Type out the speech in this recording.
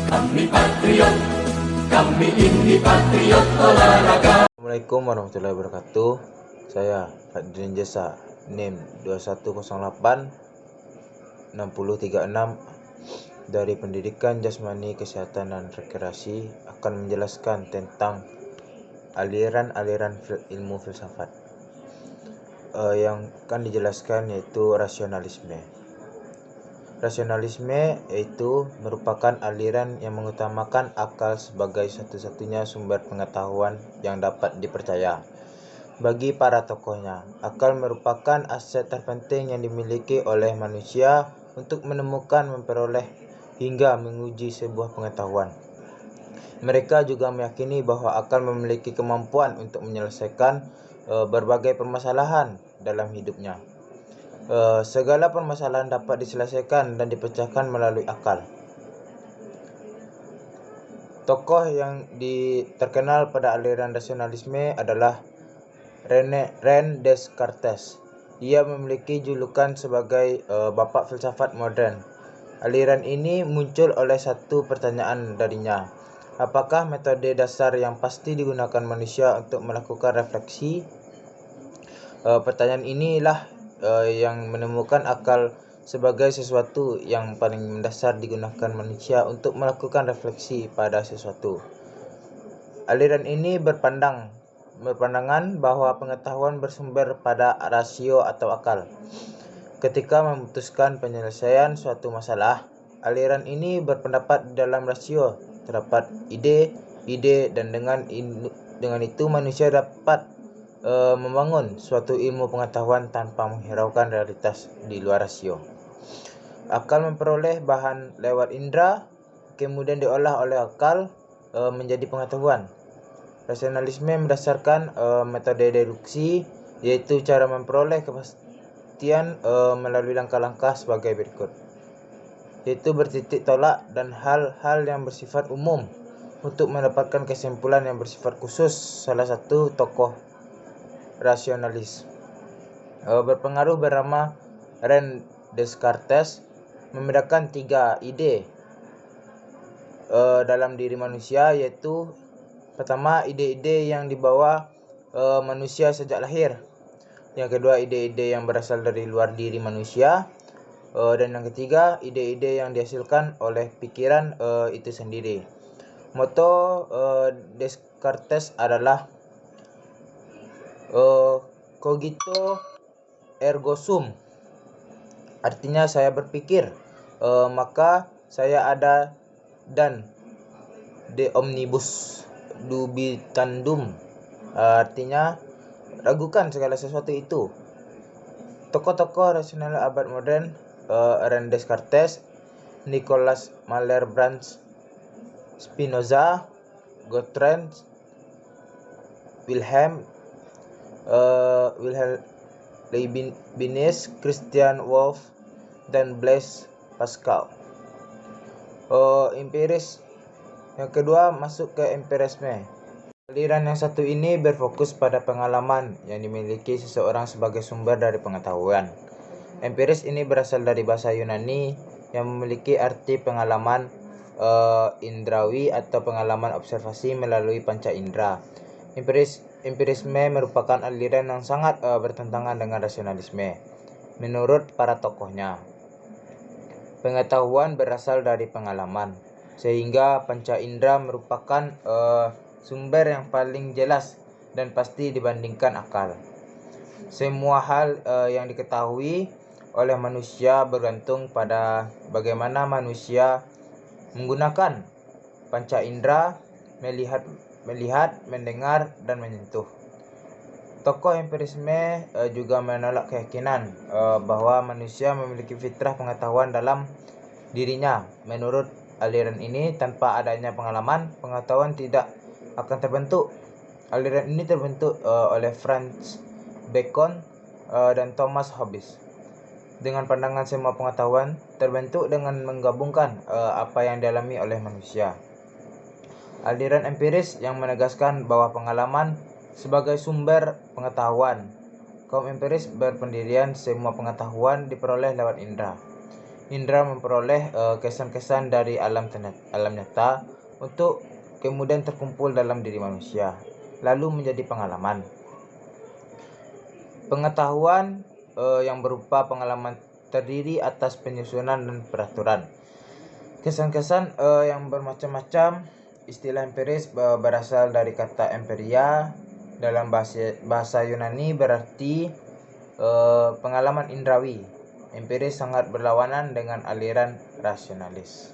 Kami patriot, kami ini patriot olahraga. Assalamualaikum warahmatullahi wabarakatuh. Saya Fadrin Jasa, NIM 2108 6036 dari Pendidikan Jasmani Kesehatan dan Rekreasi akan menjelaskan tentang aliran-aliran ilmu filsafat. Yang akan dijelaskan yaitu rasionalisme. Rasionalisme yaitu merupakan aliran yang mengutamakan akal sebagai satu-satunya sumber pengetahuan yang dapat dipercaya. Bagi para tokohnya, akal merupakan aset terpenting yang dimiliki oleh manusia untuk menemukan, memperoleh, hingga menguji sebuah pengetahuan. Mereka juga meyakini bahwa akal memiliki kemampuan untuk menyelesaikan berbagai permasalahan dalam hidupnya. Segala permasalahan dapat diselesaikan dan dipecahkan melalui akal. Tokoh yang terkenal pada aliran rasionalisme adalah René Descartes. Ia memiliki julukan sebagai Bapak Filsafat Modern. Aliran ini muncul oleh satu pertanyaan darinya. Apakah metode dasar yang pasti digunakan manusia untuk melakukan refleksi? Pertanyaan inilah yang menemukan akal sebagai sesuatu yang paling mendasar digunakan manusia untuk melakukan refleksi pada sesuatu. Aliran ini berpandangan bahwa pengetahuan bersumber pada rasio atau akal. Ketika memutuskan penyelesaian suatu masalah, aliran ini berpendapat dalam rasio terdapat ide, dan dengan itu manusia dapat membangun suatu ilmu pengetahuan tanpa menghiraukan realitas di luar rasio. Akal memperoleh bahan lewat indera, kemudian diolah oleh akal menjadi pengetahuan. Rasionalisme mendasarkan metode deduksi, yaitu cara memperoleh kepastian melalui langkah-langkah sebagai berikut, yaitu bertitik tolak dan hal-hal yang bersifat umum untuk mendapatkan kesimpulan yang bersifat khusus. Salah satu tokoh rasionalis berpengaruh bernama René Descartes membedakan tiga ide dalam diri manusia, yaitu pertama, ide-ide yang dibawa manusia sejak lahir. Yang kedua, ide-ide yang berasal dari luar diri manusia. Dan yang ketiga, ide-ide yang dihasilkan oleh pikiran itu sendiri. Moto Descartes adalah cogito ergo sum. Artinya saya berpikir, maka saya ada, dan de omnibus dubitandum, artinya ragukan segala sesuatu itu. Tokoh-tokoh rasional abad modern, René Descartes, Nicolas Malebranche, Spinoza, Gottfried Wilhelm Leibniz, Christian Wolff, dan Blaise Pascal. Empiris. Yang kedua, masuk ke empirisme. Aliran yang satu ini berfokus pada pengalaman yang dimiliki seseorang sebagai sumber dari pengetahuan. Empiris ini berasal dari bahasa Yunani yang memiliki arti pengalaman indrawi atau pengalaman observasi melalui panca indera. Empirisme merupakan aliran yang sangat bertentangan dengan rasionalisme. Menurut para tokohnya, pengetahuan berasal dari pengalaman, sehingga panca indera merupakan sumber yang paling jelas dan pasti dibandingkan akal. Semua hal yang diketahui oleh manusia bergantung pada bagaimana manusia menggunakan panca indera, melihat, mendengar, dan menyentuh. Tokoh empirisme juga menolak keyakinan bahwa manusia memiliki fitrah pengetahuan dalam dirinya. Menurut aliran ini, tanpa adanya pengalaman, pengetahuan tidak akan terbentuk. Aliran ini terbentuk oleh Francis Bacon dan Thomas Hobbes. Dengan pandangan semua pengetahuan terbentuk dengan menggabungkan apa yang dialami oleh manusia. Aliran empiris yang menegaskan bahwa pengalaman sebagai sumber pengetahuan. Kaum empiris berpendirian semua pengetahuan diperoleh lewat indera. indera memperoleh kesan-kesan dari alam nyata untuk kemudian terkumpul dalam diri manusia, lalu menjadi pengalaman. Pengetahuan yang berupa pengalaman terdiri atas penyusunan dan peraturan. Kesan-kesan yang bermacam-macam. Istilah empiris berasal dari kata empiria. Dalam bahasa Yunani berarti pengalaman indrawi. Empiris sangat berlawanan dengan aliran rasionalis.